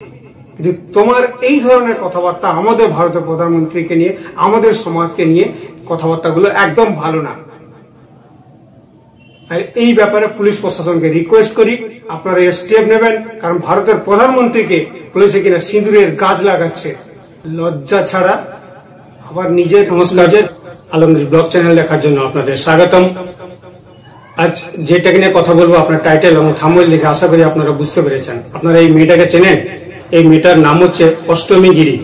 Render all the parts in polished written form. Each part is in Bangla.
কিন্তু তোমার এই ধরনের কথাবার্তা আমাদের ভারতের প্রধানমন্ত্রীকে নিয়ে, আমাদের সমাজকে নিয়ে কথাবার্তাগুলো একদম ভালো না। আর এই ব্যাপারে পুলিশ প্রশাসনকে রিকোয়েস্ট করি আপনারা স্টেপ নেবেন, কারণ ভারতের প্রধানমন্ত্রীকে বলেছে কিনা সিঁদুরের গাছ লাগাচ্ছে, লজ্জা ছাড়া। আবার নিজের নমস্কার, আলমগীর ব্লগ চ্যানেল দেখার জন্য আপনাদের স্বাগতম। আজ যেটাকে নিয়ে কথা বলবো আপনার টাইটেল এবং থাম্বনেল দেখে আশা করি আপনারা বুঝতে পেরেছেন। আপনারা এই মেয়েটাকে চেনেন? এই মেয়েটার নাম হচ্ছে অষ্টমী গিরি।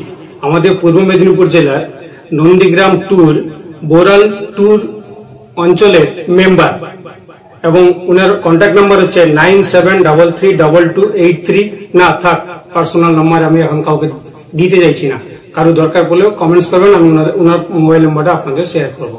আমাদের পূর্ব মেদিনীপুর জেলার নন্দীগ্রাম ট্যুর, বোরাল ট্যুর অঞ্চলের মেম্বার এবং উনার কন্ট্যাক্ট নাম্বার হচ্ছে 97332283। না থাক, পার্সোনাল নাম্বার আমি এখন কাউকে দিতে চাইছি না। কারো দরকার পড়লেও কমেন্টস করবেন, আমি ওনার মোবাইল নাম্বারটা আপনাদের শেয়ার করবো।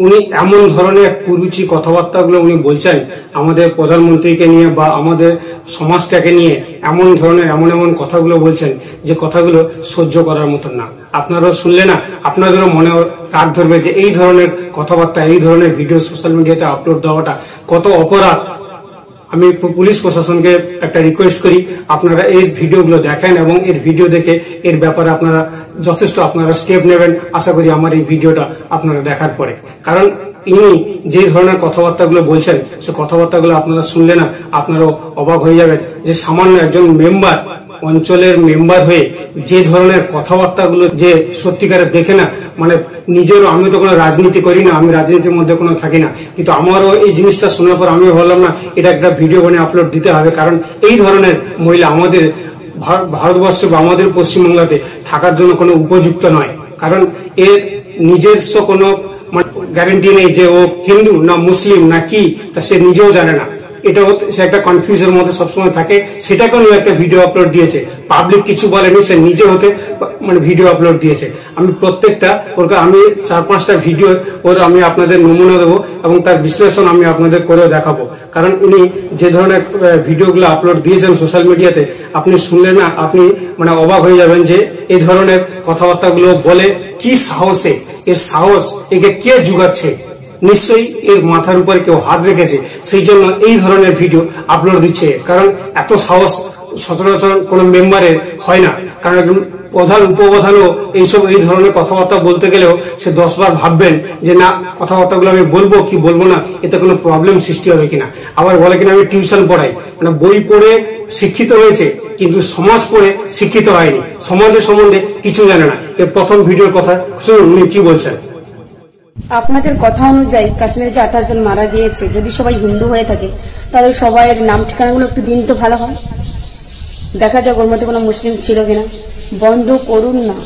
উনি এমন ধরনের কুরুচি কথাবার্তাগুলো উনি বলছেন আমাদের প্রধানমন্ত্রীকে নিয়ে বা আমাদের সমাজটাকে নিয়ে, এমন ধরনের এমন কথাগুলো বলছেন যে কথাগুলো সহ্য করার মতন না। আপনারাও শুনলে না আপনাদেরও মনে রাগ ধরবে যে এই ধরনের কথাবার্তা, এই ধরনের ভিডিও সোশ্যাল মিডিয়াতে আপলোড দেওয়াটা কত অপরাধ। আমি পুলিশ প্রশাসনকে একটা রিকোয়েস্ট করি, আপনারা এই ভিডিওগুলো দেখেন এবং এর ভিডিও দেখে এর ব্যাপারে আপনারা যথেষ্ট স্টেপ নেবেন। আশা করি আমার এই ভিডিওটা আপনারা দেখার পরে, কারণ ইনি যে ধরনের কথাবার্তাগুলো বলছেন সে কথাবার্তাগুলো আপনারা শুনলে না আপনারাও অবাক হয়ে যাবেন যে সামান্য একজন মেম্বার, অঞ্চলের মেম্বার হয়ে যে ধরনের কথাবার্তাগুলো, যে সত্যিকারের দেখে না মানে নিজেরও, আমি তো কোনো রাজনীতি করি না, আমি রাজনীতির মধ্যে কোনো থাকি না, কিন্তু আমারও এই জিনিসটা শোনার পর আমি ভাবলাম না এটা একটা ভিডিও বানিয়ে আপলোড দিতে হবে। কারণ এই ধরনের মহিলা আমাদের ভারতবর্ষে বা আমাদের পশ্চিমবাংলাতে থাকার জন্য কোনো উপযুক্ত নয়। কারণ এর নিজস্ব কোনো গ্যারান্টি নেই যে ও হিন্দু না মুসলিম না কি, তা সে নিজেও জানে না। এটা সে একটা কনফিউজের মধ্যে সবসময় থাকে। সেটাকেও নিয়ে একটা ভিডিও আপলোড দিয়েছে, পাবলিক কিছু বলেনি, সে নিজে হতে ভিডিও আপলোড দিয়েছে। আমি প্রত্যেকটা আমি 4-5টা ভিডিও আমি আপনাদের নমুনা দেবো এবং তার বিশ্লেষণ আমি আপনাদের করেও দেখাবো। কারণ উনি যে ধরনের ভিডিওগুলো আপলোড দিয়েছেন সোশ্যাল মিডিয়াতে, আপনি শুনলে না আপনি অবাক হয়ে যাবেন যে এই ধরনের কথাবার্তাগুলো বলে কি সাহসে, এর সাহস একে কে জুগাচ্ছে। নিশ্চয়ই এর মাথার উপরে কেউ হাত রেখেছে, সেই জন্য এই ধরনের ভিডিও আপলোড দিচ্ছে। কারণ এত সাহস সচরাচর কোন মেম্বারের হয় না। কারণ একজন প্রধান, উপপ্রধানও এই ধরনের কথাবার্তা বলতে গেলেও সে 10 বার ভাববেন যে না, কথাবার্তাগুলো আমি বলবো কি বলবো না, এতে কোনো প্রবলেম সৃষ্টি হবে কিনা। আবার বলে কিনা আমি টিউশন পড়াই, বই পড়ে শিক্ষিত হয়েছে কিন্তু সমাজ পড়ে শিক্ষিত হয়নি, সমাজের সম্বন্ধে কিছু জানে না। এর প্রথম ভিডিওর কথা শুনুন উনি কি বলছেন। আপনাদের কথা অনুযায়ী কাশ্মীরে যে 28 জন মারা গিয়েছে, যদি সবাই হিন্দু হয়ে থাকে তাহলে সবাই নাম ঠিকানাগুলো একটু দিন তো ভালো হয়, দেখা যাক ওর মধ্যে কোনো মুসলিম ছিল কিনা। বন্ধ করুন না,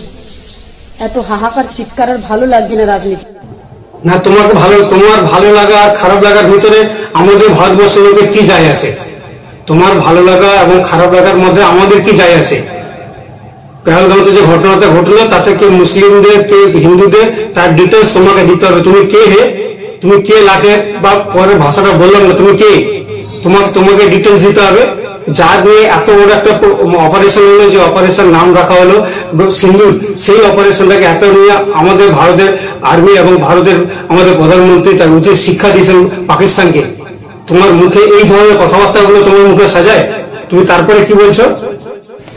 এত হাহাকার চিৎকার আর ভালো লাগছে না রাজনীতি। না, তোমার ভালো লাগা আর খারাপ লাগার ভিতরে আমাদের ভারতবর্ষের মধ্যে কি যায় আসে? তোমার ভালো লাগা এবং খারাপ লাগার মধ্যে আমাদের কি যায় আসে? পেহেলগাঁওতে যে ঘটনাটা ঘটলো তাতে কে মুসলিমদের কে হিন্দুদের তার ডিটেলস তোমাকে দিতে হবে। তুমি কে হে, তুমি কে লাগে বা পরে ভাষাটা বললাম না, তুমি কে, তোমাকে ডিটেলস দিতে হবে। যার নিয়ে এত বড় একটা অপারেশন হলো, যে অপারেশন নাম রাখা হলো সিন্দুর, সেই অপারেশনটাকে এত নিয়ে আমাদের ভারতের আর্মি এবং আমাদের প্রধানমন্ত্রী তার উচিত শিক্ষা দিয়েছেন পাকিস্তানকে। তোমার মুখে এই ধরনের কথাবার্তাগুলো তোমার মুখে সাজায়, তুমি তারপরে কি বলছো?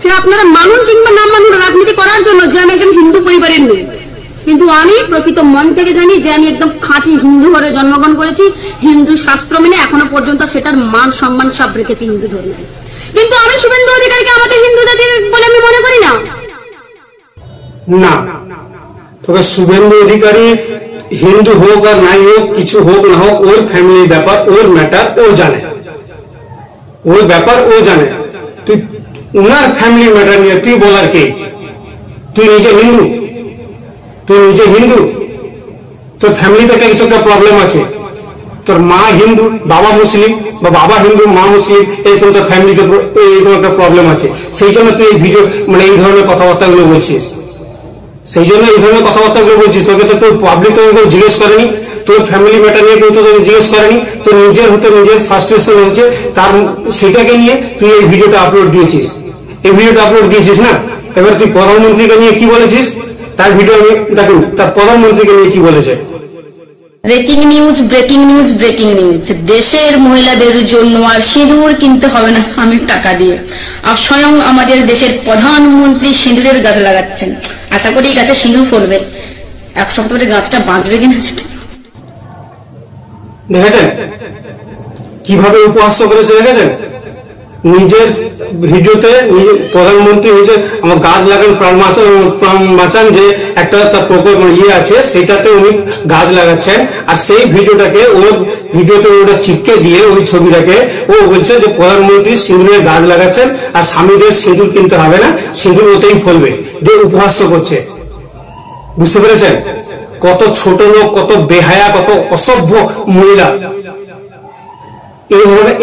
সে আপনারা মানুন কিংবা না মানুন রাজনীতি করার জন্য যে আমি একজন হিন্দু পরিবারের মেয়ে, কিন্তু আমি প্রকৃত মন থেকে জানি যে আমি একদম খাঁটি হিন্দু ঘরে জন্মগ্রহণ করেছি, হিন্দু শাস্ত্র মেনে এখনো পর্যন্ত সেটার মান সম্মান সব রেখেছি হিন্দু ধর্মে। কিন্তু আমি শুভেন্দু অধিকারীকে আমাদের হিন্দু জাতির বলে আমি মনে করি না। না, তবে শুভেন্দু অধিকারী হিন্দু হোক আর নাই হোক, কিছু হোক না হোক, ওর ফ্যামিলির ব্যাপার, ওর ম্যাটার ও জানে, ওর ব্যাপার ও জানে। তুই উনার ফ্যামিলি ম্যাটার নিয়ে তুই বলার কে? তুই নিজে হিন্দু, তোর ফ্যামিলিতে কিছু একটা প্রবলেম আছে, তোর মা হিন্দু বাবা মুসলিম বা বাবা হিন্দু মা মুসলিম, এরকম তোর ফ্যামিলিতে এরকম একটা প্রবলেম আছে, সেই জন্য তুই এই ভিডিও এই ধরনের কথাবার্তাগুলো বলছিস। তোকে তো কেউ পাবলিক কেউ জিজ্ঞেস করেনি, তোর ফ্যামিলি ম্যাটার নিয়ে কেউ তোকে জিজ্ঞেস করেনি, তোর নিজের ফ্রাস্ট্রেশন হয়েছে, সেটাকে নিয়ে তুই এই ভিডিওটা আপলোড দিয়েছিস। না, এবার তুই প্রধানমন্ত্রীকে নিয়ে কি বলেছিস, তার ভিডিও আমি দেখুন, তার প্রধানমন্ত্রীকে নিয়ে কি বলেছে। Breaking news, breaking news, breaking news. দেশের মহিলাদের জন্য আর সিঁদুর কিনতে হবে না স্বামীর টাকা দিয়ে। আর স্বয়ং আমাদের দেশের প্রধানমন্ত্রী সিঁদুরের গাছ লাগাচ্ছেন। আশা করি এই গাছে সিঁদুর পড়বে, এক সপ্তাহ পরে গাছটা বাঁচবে কিনা সেটা। দেখেছেন কিভাবে উপহাস্য করেছে, দেখেছেন নিজের ভিডিওতে প্রধানমন্ত্রী হয়েছে আমার গাছ লাগান প্রাণ বাঁচান যে একটা তার প্রকল্প আছে সেটাতে উনি গাছ লাগাচ্ছেন, আর সেই ভিডিওটাকে ওর ভিডিওতে ওটা চিপকে দিয়ে ওই ছবিটাকে ও বলছে যে প্রধানমন্ত্রী সিঁদুরে গাছ লাগাচ্ছেন আর স্বামীদের সিঁদুর কিনতে হবে না, সিঁদুর ওতেই ফলবে, দিয়ে উপহাস্য করছে। বুঝতে পেরেছেন কত ছোট লোক, কত বেহায়া, কত অসভ্য মহিলা।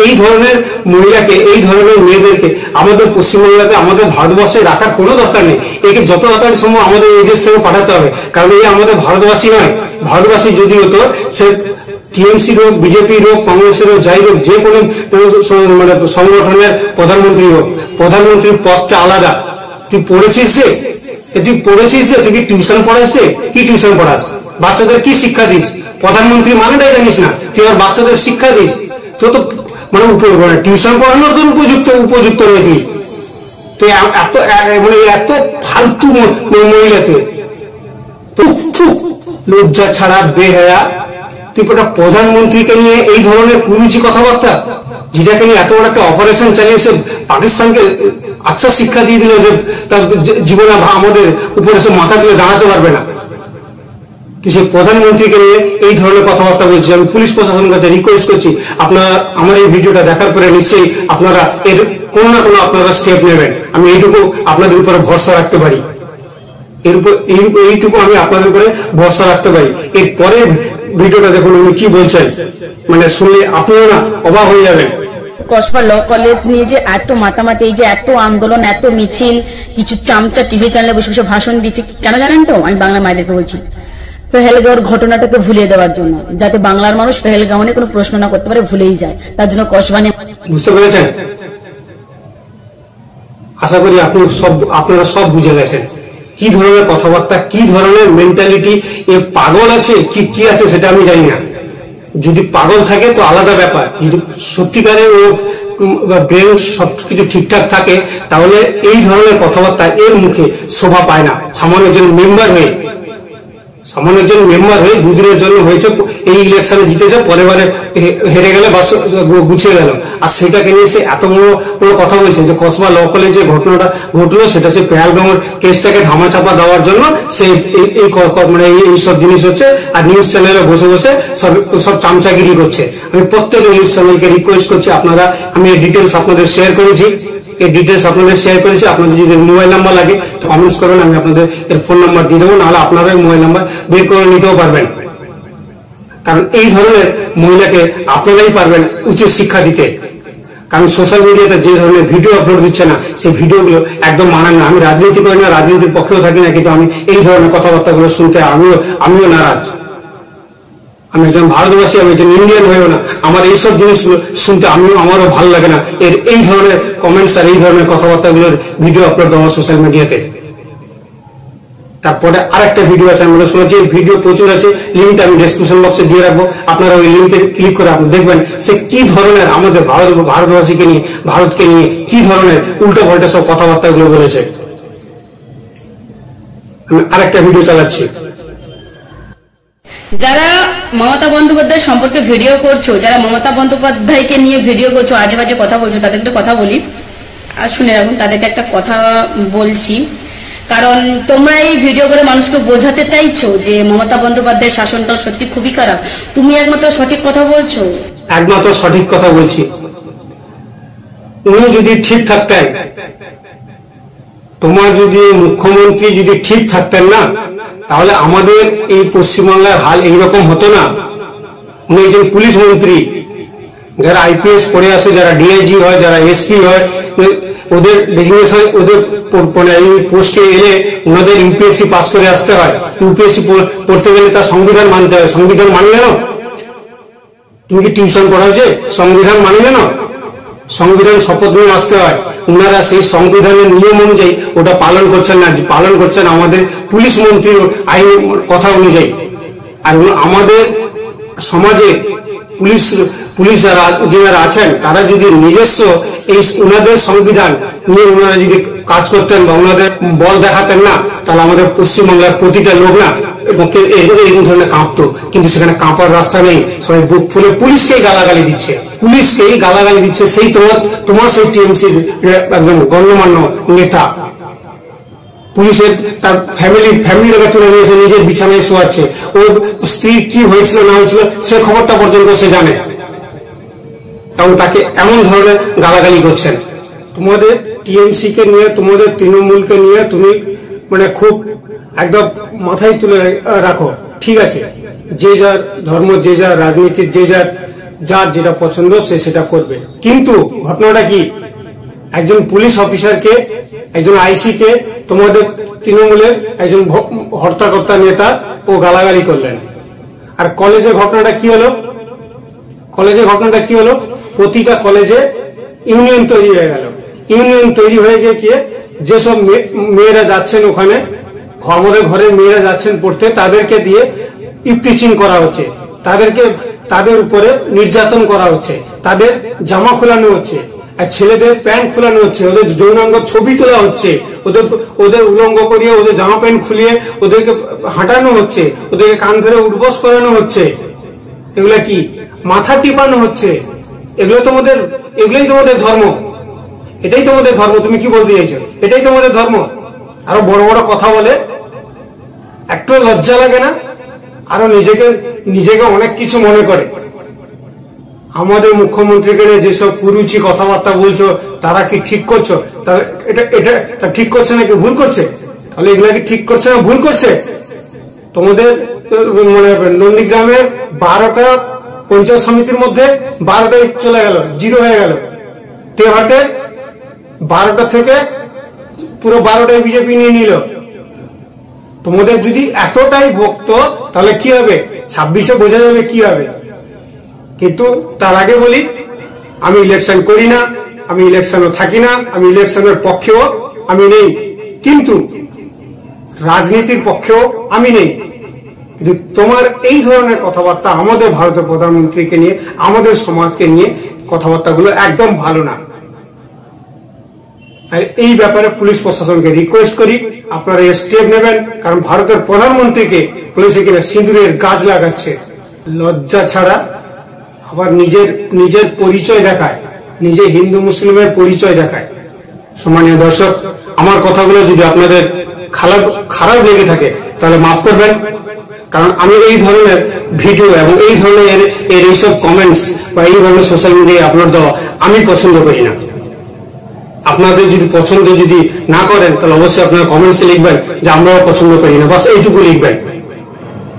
এই ধরনের মহিলাকে, এই ধরনের মেয়েদেরকে আমাদের পশ্চিমবাংলাতে, আমাদের ভারতবর্ষে রাখার কোনো দরকার নেই। একে যত তাড়াতাড়ি সম্ভব আমাদের এই দেশ থেকে পাঠাতে হবে, কারণ এই আমাদের ভারতবাসী নয়। ভারতবাসী যদি হতো সে টিএমসির হোক, বিজেপির হোক, কংগ্রেসের হোক, যাই হোক, যে কোনো মানে সংগঠনের প্রধানমন্ত্রী হোক, প্রধানমন্ত্রীর পদটা আলাদা। তুই পড়েছিস যে, তুই পড়েছিস যে, তুই কি টিউশন পড়াস? কি টিউশন পড়াস? বাচ্চাদের কি শিক্ষা দিস? প্রধানমন্ত্রী মানেটাই জানিস না, তুই আর বাচ্চাদের শিক্ষা দিস? তো মানে টিউশন পড়ানোর তোর উপযুক্ত নয়। তুই এত মানে এত ফালতু মহিলা, তুই লজ্জা ছাড়া বেহায়া। তুই একটা প্রধানমন্ত্রীকে নিয়ে এই ধরনের কুরুচি কথাবার্তা, যেটাকে নিয়ে এত বড় একটা অপারেশন চালিয়েছে, পাকিস্তানকে আচ্ছা শিক্ষা দিয়ে দিল যে তার জীবনে আমাদের উপরে সে মাথা তুলে দাঁড়াতে পারবে না। সে প্রধানমন্ত্রীকে নিয়ে এই ধরনের কথাবার্তা বলছি। আমি পুলিশ প্রশাসনের কাছে রিকোয়েস্ট করছি, আপনারা আমার এই ভিডিওটা দেখার পরে নিশ্চয়ই আপনারা এর কোনো না কোনো আপনারা স্টেপ নেবেন। আমি এইটুকু আপনাদের উপরে ভরসা রাখতে পারি, এইটুকু আমি আপনাদের উপরে ভরসা রাখতে পারি। এর পরের ভিডিওটা দেখুন উনি কি বলছেন, মানে শুনলে আপনারা না অবাক হয়ে যাবেন। কসবা ল কলেজ নিয়ে যে এত মাতামাতি, এই যে এত আন্দোলন, এত মিছিল, কিছু চামচা টিভি চ্যানেলে বসে বসে ভাষণ দিচ্ছে, কেন জানেন তো? আমি বাংলা মায়েদেরকে বলছি, পেহেলগাঁওর ঘটনাটাকে ভুলিয়ে দেওয়ার জন্য, যাতে বাংলার মানুষ পেহেলগাঁও নিয়ে কোনো প্রশ্ন না করতে পারে, ভুলেই যায়। তার জন্য কসবা নিয়ে। বুঝতে পেরেছেন? আশা করি আপনারা সব বুঝে গেছেন কি ধরনের কথাবার্তা, কি ধরনের মেন্টালিটি এ পাগল আছে কি আছে সেটা আমি জানি না। যদি পাগল থাকে তো আলাদা ব্যাপার, যদি সত্যিকারের ও ব্রেন সবকিছু ঠিকঠাক থাকে তাহলে এই ধরনের কথাবার্তা এর মুখে শোভা পায় না। সামান্য একজন মেম্বার হয়ে দুদিনের জন্য হয়েছে, এই ইলেকশনে জিতেছে, পরের বারে হেরে গেলে বা গুছিয়ে গেল, আর সেটাকে নিয়ে সে এত বড় কথা বলছে যে কসবা ল কলেজে ঘটনাটা ঘটলো সেটা সে পেহেলগাঁওয়ের কেসটাকে ধামাচাপা দেওয়ার জন্য সে মানে এইসব জিনিস হচ্ছে, আর নিউজ চ্যানেলে বসে বসে সব চামচাগিরি করছে। আমি প্রত্যেক নিউজ চ্যানেলকে রিকোয়েস্ট করছি, আমি এই ডিটেলস আপনাদের শেয়ার করেছি, আপনাদের যদি মোবাইল নাম্বার লাগে তো কমেন্টস করবেন, আমি আপনাদের এর ফোন নাম্বার দিয়ে দেবো, নাহলে আপনারা মোবাইল নাম্বার বের করে নিতেও পারবেন। কারণ এই ধরনের মহিলাকে আপনারাই পারবেন উচিত শিক্ষা দিতে। কারণ সোশ্যাল মিডিয়াতে যে ধরনের ভিডিও আপলোড দিচ্ছে না, সেই ভিডিওগুলো একদম মানান না। আমি রাজনীতি করি না, রাজনীতির পক্ষেও থাকি না, কিন্তু আমি এই ধরনের কথাবার্তাগুলো শুনতে আমিও নারাজ। আমি একজন ভারতবাসী, আমি একজন ইন্ডিয়ান হয়েও না আমার এইসব জিনিসগুলো শুনতে আমারও ভালো লাগে না। এই ধরনের কমেন্টস আর এই ধরনের কথাবার্তাগুলোর ভিডিও আপলোড দেওয়া সোশ্যাল মিডিয়াতে। তারপরে আরেকটা ভিডিও আছে, আমরা শুনেছি ভিডিও প্রচুর আছে, লিঙ্কটা আমি ডেসক্রিপশন বক্সে দিয়ে রাখবো, আপনারা ওই লিঙ্কে ক্লিক করে আপনি দেখবেন সে কি ধরনের আমাদের ভারতবাসীকে নিয়ে, ভারতকে নিয়ে কি ধরনের উল্টো পাল্টা সব কথাবার্তাগুলো বলেছে। আমি আরেকটা ভিডিও চালাচ্ছি। যারা মমতা বন্দ্যোপাধ্যায় সম্পর্কে ভিডিও করছো, যারা মমতা বন্দ্যোপাধ্যায়কে নিয়ে ভিডিও করছো, আজে বাজে কথা বলছো, তাদেরকে কথা বলি আর শুনে রাখুন। তাদেরকে একটা কথা বলছি, কারণ তোমরা এই ভিডিও করে মানুষকে বোঝাতে চাইছো যে মমতা বন্দ্যোপাধ্যায়ের শাসনটা সত্যি খুবই খারাপ। তুমি একমাত্র সঠিক কথা বলছো। একমাত্র সঠিক কথা বলছি। উনি যদি ঠিক থাকতেন, তোমার যদি মুখ্যমন্ত্রী যদি ঠিক থাকতেন না, তাহলে আমাদের এই পশ্চিমবাংলার হাল এইরকম হতো না। উনি একজন পুলিশ মন্ত্রী, যারা আইপিএস পড়ে আসে, যারা ডিআইজি হয়, যারা এসপি হয়, ওদের ডেজিগনেশন, ওদের পোস্টে এলে ওনাদের ইউপিএসসি পাস করে আসতে হয়। ইউপিএসসি পড়তে গেলে তার সংবিধান মানতে হয়। সংবিধান মানলে না? তুমি কি টিউশন পড়াচ্ছে? সংবিধান মানলে না? সংবিধান শপথ নিয়ে আসতে হয়। ওনারা সেই সংবিধানের নিয়ম অনুযায়ী ওটা পালন করছেন না, পালন করছেন আমাদের পুলিশ মন্ত্রীর আইন কথা অনুযায়ী। আর আমাদের সমাজে পুলিশ যারা আছেন তারা যদি নিজস্ব এই ওনাদের সংবিধান নিয়ে ওনারা যদি কাজ করতেন বা ওনাদের বল দেখাতেন না, তাহলে আমাদের পশ্চিমবাংলার প্রতিটা লোক না এরকম ধরনের কাঁপতো। কিন্তু সেখানে কাঁপার রাস্তা নেই, সবাই বুক ফুলে পুলিশকেই গালাগালি দিচ্ছে। সেই তোমার সেই টিএমসির একদম গণ্যমান্য নেতা পুলিশের তার ফ্যামিলিটাকে তুলে নিয়েছে, নিজের বিছানায় শোয়াচ্ছে। ওর স্ত্রী কি হয়েছিল না হয়েছিল সে খবরটা পর্যন্ত সে জানে, এবং তাকে এমন ধরনের গালাগালি করছেন। তোমাদের টিএমসি কে নিয়ে, তোমাদের তৃণমূলকে নিয়ে তুমি মানে খুব একদম মাথায় তুলে রাখো, ঠিক আছে? যে যার ধর্ম, যে যার রাজনীতির, যে যার যেটা পছন্দ সে সেটা করবে। কিন্তু ঘটনাটা কি, একজন পুলিশ অফিসারকে, একজন আইসি কে তোমাদের তৃণমূলের একজন হর্তাকর্তা নেতা ও গালাগালি করলেন। আর কলেজের ঘটনাটা কি হলো? প্রতিটা কলেজে ইউনিয়ন তৈরি হয়ে গেল। ইউনিয়ন তৈরি হয়ে গিয়ে যেসব মেয়েরা যাচ্ছেন ওখানে, আমাদের ঘরের মেয়েরা যাচ্ছেন পড়তে, তাদেরকে দিয়ে ইপটিচিং করা হচ্ছে, তাদের উপরে নির্যাতন করা হচ্ছে, তাদের জামা খোলানো হচ্ছে, আর ছেলেদের প্যান্ট খোলানো হচ্ছে, ওদের যৌনাঙ্গ ছবি তোলা হচ্ছে, ওদের উলঙ্গ করিয়ে ওদের জামা প্যান্ট খুলিয়ে ওদেরকে হাঁটানো হচ্ছে, ওদেরকে কান ধরে উঠবস করানো হচ্ছে। এগুলা কি মাথা টিপানো হচ্ছে? এগুলোই তোমাদের ধর্ম? এটাই তোমাদের ধর্ম? তুমি কি বলতে চাইছো? এটাই তোমাদের ধর্ম? আরো বড় বড় কথা বলে, একটু লজ্জা লাগে না? আরো নিজেকে অনেক কিছু মনে করে। আমাদের মুখ্যমন্ত্রীকে নিয়ে যেসব কুরুচি কথাবার্তা বলছো, তারা কি ঠিক করছো? এটা ঠিক করছে নাকি ভুল করছে? তাহলে এগুলা কি ঠিক করছে না ভুল করছে? তোমাদের মানে নন্দীগ্রামের 12টা পঞ্চায়েত সমিতির মধ্যে 12টাই চলে গেল, 0 হয়ে গেল। তেহাটে 12টা থেকে পুরো 12টাই বিজেপি নিয়ে নিল। তোমাদের যদি এতটাই ভক্ত, তাহলে কি হবে? 26-এ বোঝা যাবে কি হবে। কিন্তু তার আগে বলি, আমি ইলেকশন করি না, আমি ইলেকশনও থাকি না, আমি ইলেকশনের পক্ষেও আমি নেই, কিন্তু রাজনীতির পক্ষেও আমি নেই। কিন্তু তোমার এই ধরনের কথাবার্তা আমাদের ভারতের প্রধানমন্ত্রীকে নিয়ে, আমাদের সমাজকে নিয়ে কথাবার্তাগুলো একদম ভালো না। আর এই ব্যাপারে পুলিশ প্রশাসনকে রিকোয়েস্ট করি, আপনারা স্টেপ নেবেন, কারণ ভারতের প্রধানমন্ত্রীকে পুলিশে কিনা সিঁদুরের গাছ লাগাচ্ছে। লজ্জা ছাড়া আবার নিজের পরিচয় দেখায়, নিজে হিন্দু মুসলিমের পরিচয় দেখায়। সম্মানীয় দর্শক, আমার কথাগুলো যদি আপনাদের খারাপ লেগে থাকে তাহলে মাফ করবেন, কারণ আমি এই ধরনের ভিডিও এবং এই ধরনের এইসব কমেন্টস বা এই ধরনের সোশ্যাল মিডিয়ায় আপলোড দেওয়া আমি পছন্দ করি না। আপনাদের যদি পছন্দ না করেন, তাহলে অবশ্যই আপনারা কমেন্টসে লিখবেন যে আমরাও পছন্দ করি না, বাস এইটুকু লিখবেন।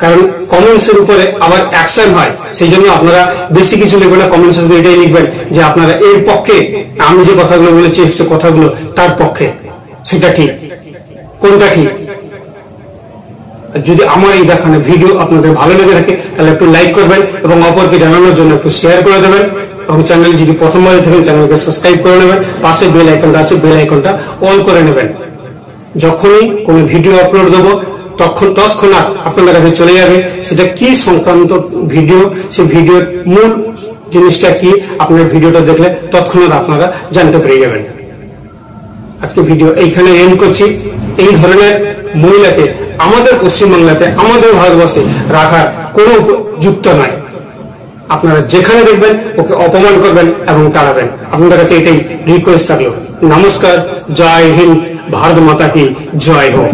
কারণ কমেন্টস এর উপরে আবার অ্যাকশন হয়, সেই জন্য আপনারা বেশি কিছু লিখবেন না, কমেন্টস এটাই লিখবেন যে আপনারা এর পক্ষে, আমি যে কথাগুলো বলেছি সে কথাগুলো তার পক্ষে। সেটা ঠিক, কোনটা ঠিক? যদি আমার এই দেখানো ভিডিও আপনাদের ভালো লেগে থাকে তাহলে একটু লাইক করবেন এবং অপরকে জানানোর জন্য একটু শেয়ার করে দেবেন, এবং চ্যানেল যদি প্রথমবার থাকেন চ্যানেলকে সাবস্ক্রাইব করে নেবেন। পাশে বেল আইকনটা আছে, বেল আইকনটা অল করে নেবেন। যখনই কোনো ভিডিও আপলোড দেবো তৎক্ষণাৎ আপনাদের কাছে চলে যাবে সেটা কি সংক্রান্ত ভিডিও, সেই ভিডিওর মূল জিনিসটা কি, আপনার ভিডিওটা দেখলে তৎক্ষণাৎ আপনারা জানতে পেরে যাবেন। আজকে ভিডিও এইখানে এন্ড করছি। এই ধরনের মহিলাকে আমাদের পশ্চিমবাংলাতে, আমাদের ভারতবর্ষে রাখার কোনো যুক্ত নাই। আপনারা যেখানে দেখবেন ওকে অপমান করবেন এবং তাড়াবেন। আপনাদের কাছে এটাই রিকোয়েস্ট থাকলো। নমস্কার, জয় হিন্দ, ভারত মাতা কি জয় হোক।